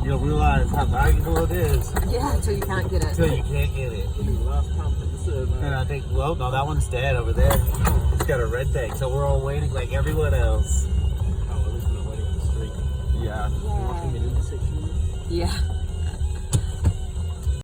you'll realize how valuable it is Yeah, until you can't get it. until you can't get it. Last time for the serve. And I think, well, no, that one's dead over there. It's got a red tag, so we're all waiting like everyone else. Oh, at least we're not waiting on the street. Yeah. Walking in intersection. Yeah.